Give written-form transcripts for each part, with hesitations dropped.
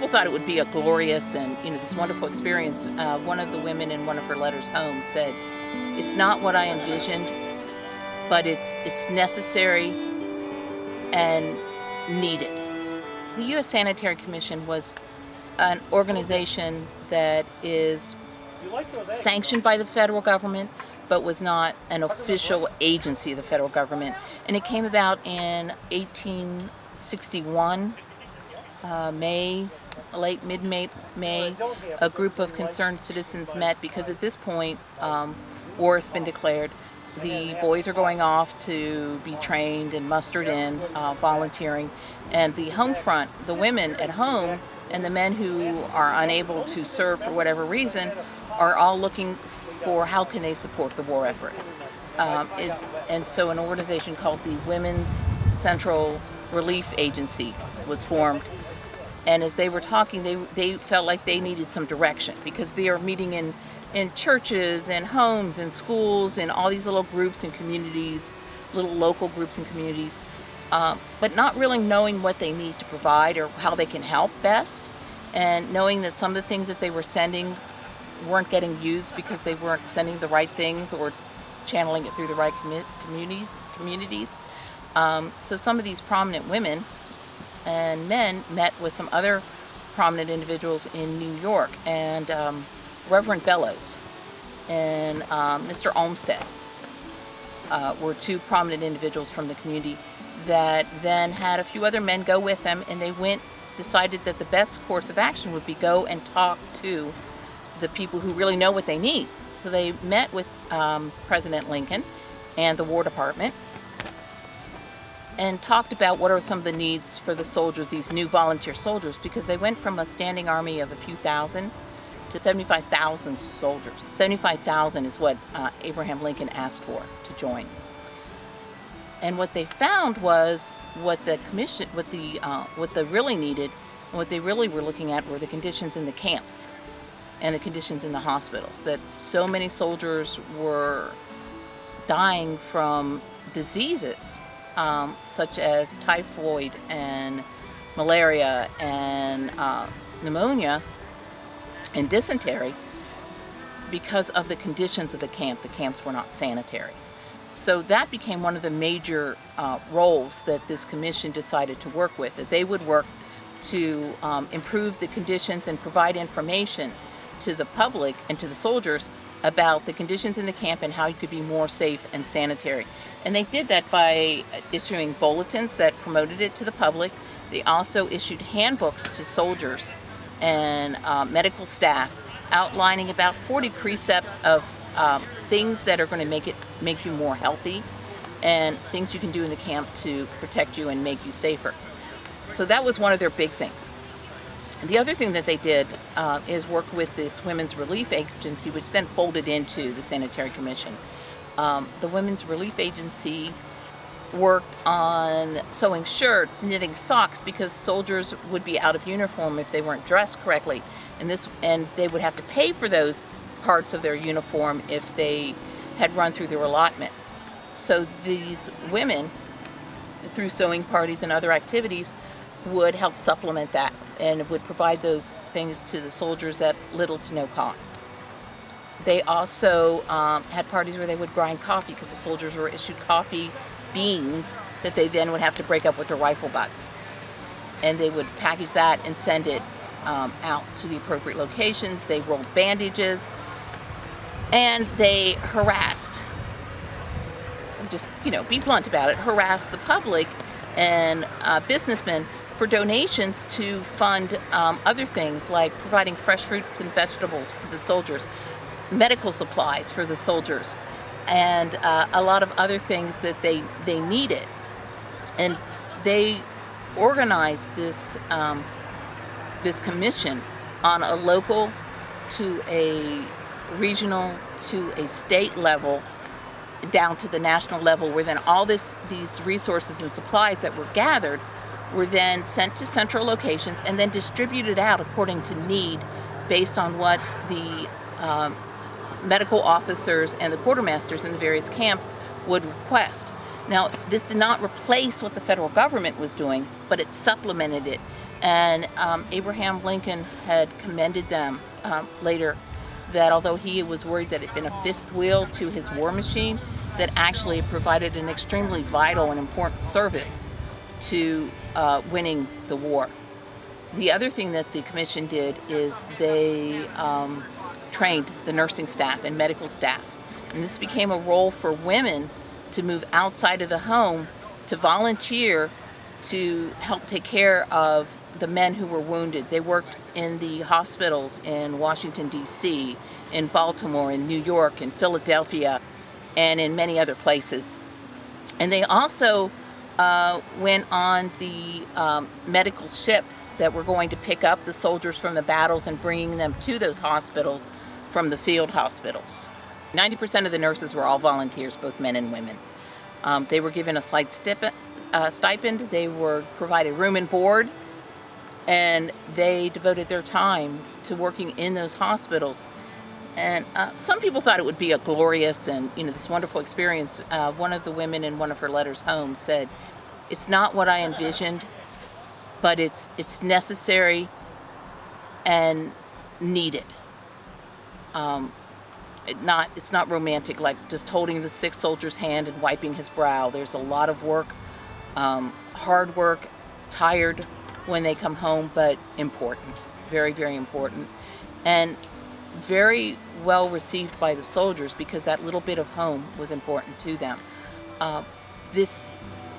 people thought it would be a glorious and this wonderful experience. One of the women in one of her letters home said, "It's not what I envisioned, but it's necessary and needed." The U.S. Sanitary Commission was an organization that is sanctioned by the federal government, but was not an official agency of the federal government. And it came about in 1861, mid-May. A group of concerned citizens met because at this point, war has been declared. The boys are going off to be trained and mustered in, volunteering. And the home front, the women at home, and the men who are unable to serve for whatever reason, are all looking for how can they support the war effort. And so an organization called the Women's Central Relief Agency was formed. And as they were talking, they felt like they needed some direction because they are meeting in churches and homes and schools and all these little groups and communities, little local groups and communities, but not really knowing what they need to provide or how they can help best, and knowing that some of the things that they were sending weren't getting used because they weren't sending the right things or channeling it through the right communities. So some of these prominent women and men met with some other prominent individuals in New York, and Reverend Bellows and Mr. Olmsted were two prominent individuals from the community that then had a few other men go with them, and they decided that the best course of action would be go and talk to the people who really know what they need. So they met with President Lincoln and the War Department and talked about what are some of the needs for the soldiers, these new volunteer soldiers, because they went from a standing army of a few thousand to 75,000 soldiers. 75,000 is what Abraham Lincoln asked for to join. And what they found was what they really needed and what they really were looking at were the conditions in the camps and the conditions in the hospitals. That so many soldiers were dying from diseases such as typhoid and malaria and pneumonia and dysentery because of the conditions of the camp. The camps were not sanitary. So that became one of the major roles that this commission decided to work with, that they would work to improve the conditions and provide information to the public and to the soldiers about the conditions in the camp and how you could be more safe and sanitary. And they did that by issuing bulletins that promoted it to the public. They also issued handbooks to soldiers and medical staff outlining about 40 precepts of things that are going to make you more healthy and things you can do in the camp to protect you and make you safer. So that was one of their big things. The other thing that they did is work with this Women's Relief Agency, which then folded into the Sanitary Commission. The Women's Relief Agency worked on sewing shirts, knitting socks, because soldiers would be out of uniform if they weren't dressed correctly, and they would have to pay for those parts of their uniform if they had run through their allotment. So these women, through sewing parties and other activities, would help supplement that and would provide those things to the soldiers at little to no cost. They also had parties where they would grind coffee because the soldiers were issued coffee beans that they then would have to break up with their rifle butts. And they would package that and send it out to the appropriate locations. They rolled bandages, and they harassed, just be blunt about it, harassed the public and businessmen for donations to fund other things like providing fresh fruits and vegetables to the soldiers, medical supplies for the soldiers, and a lot of other things that they needed. And they organized this commission on a local to a regional to a state level down to the national level, where then all these resources and supplies that were gathered were then sent to central locations and then distributed out according to need based on what the medical officers and the quartermasters in the various camps would request. Now, this did not replace what the federal government was doing, but it supplemented it And Abraham Lincoln had commended them later, that although he was worried that it had been a fifth wheel to his war machine, that actually it provided an extremely vital and important service to winning the war. The other thing that the commission did is they trained the nursing staff and medical staff. And this became a role for women to move outside of the home to volunteer to help take care of the men who were wounded. They worked in the hospitals in Washington, D.C., in Baltimore, in New York, in Philadelphia, and in many other places. And they also went on the medical ships that were going to pick up the soldiers from the battles and bringing them to those hospitals from the field hospitals. 90% of the nurses were all volunteers, both men and women. They were given a slight stipend. They were provided room and board, and they devoted their time to working in those hospitals. And some people thought it would be a glorious and this wonderful experience. One of the women in one of her letters home said, "It's not what I envisioned, but it's necessary and needed." It's not romantic, like just holding the sick soldier's hand and wiping his brow. There's a lot of work, hard work, tired when they come home, but important, very, very important, and very well received by the soldiers because that little bit of home was important to them. This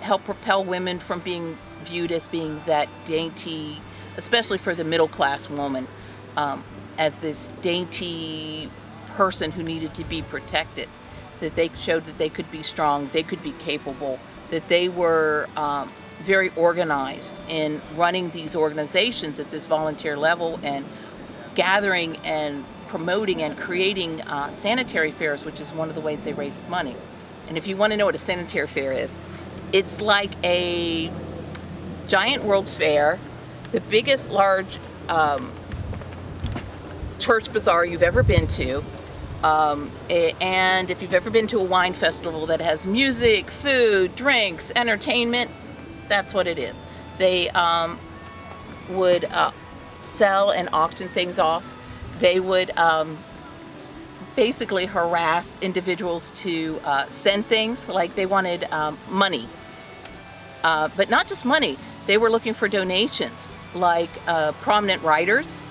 helped propel women from being viewed as being that dainty, especially for the middle class woman, as this dainty person who needed to be protected, that they showed that they could be strong, they could be capable, that they were very organized in running these organizations at this volunteer level and gathering and promoting and creating sanitary fairs, which is one of the ways they raised money. And if you want to know what a sanitary fair is, it's like a giant World's Fair, the biggest large church bazaar you've ever been to. And if you've ever been to a wine festival that has music, food, drinks, entertainment, that's what it is. They would sell and auction things off. They would basically harass individuals to send things, like they wanted money. But not just money. They were looking for donations, like prominent writers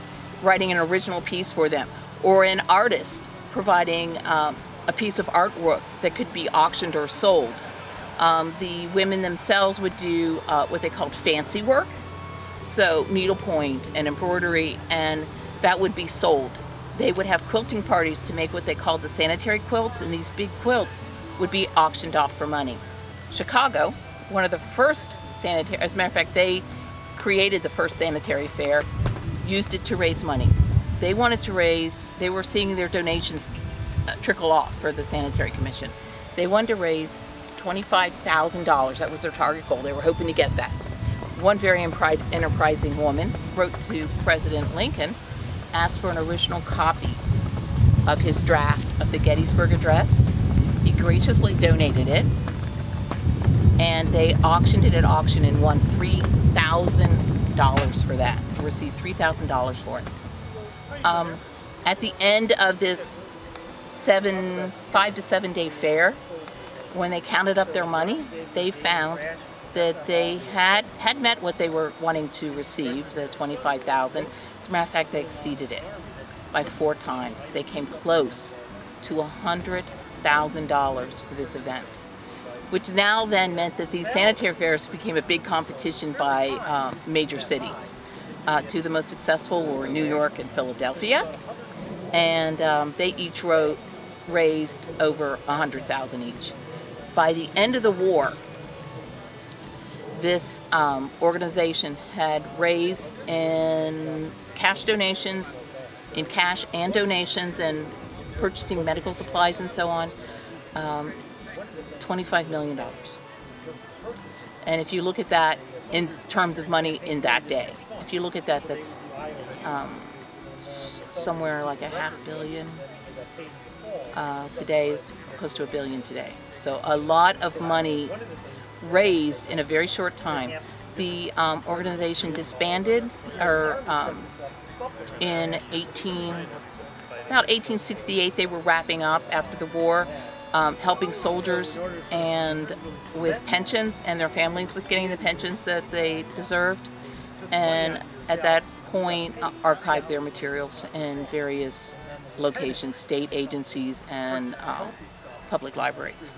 writing an original piece for them, or an artist providing a piece of artwork that could be auctioned or sold. The women themselves would do what they called fancy work, so needlepoint and embroidery, and that would be sold. They would have quilting parties to make what they called the sanitary quilts, and these big quilts would be auctioned off for money. Chicago, one of the first sanitary, as a matter of fact, they created the first sanitary fair, used it to raise money. They were seeing their donations trickle off for the Sanitary Commission. They wanted to raise $25,000. That was their target goal. They were hoping to get that. One very enterprising woman wrote to President Lincoln, asked for an original copy of his draft of the Gettysburg Address. He graciously donated it, and they auctioned it at auction and won $3,000 for that. Received $3,000 for it. At the end of this 5 to 7 day fair, when they counted up their money, they found that they had met what they were wanting to receive, the $25,000. As a matter of fact, they exceeded it by 4 times. They came close to $100,000 for this event, which now then meant that these sanitary fairs became a big competition by major cities. 2 of the most successful were New York and Philadelphia, and they each raised over $100,000 each. By the end of the war, this organization had raised in cash and donations and purchasing medical supplies and so on, $25 million. And if you look at that in terms of money in that day, if you look at that, that's somewhere like $500 million. Today it's close to $1 billion today. So a lot of money raised in a very short time The organization disbanded, or in about 1868, they were wrapping up after the war, helping soldiers and with pensions, and their families with getting the pensions that they deserved. And at that point, archived their materials in various locations, state agencies and public libraries.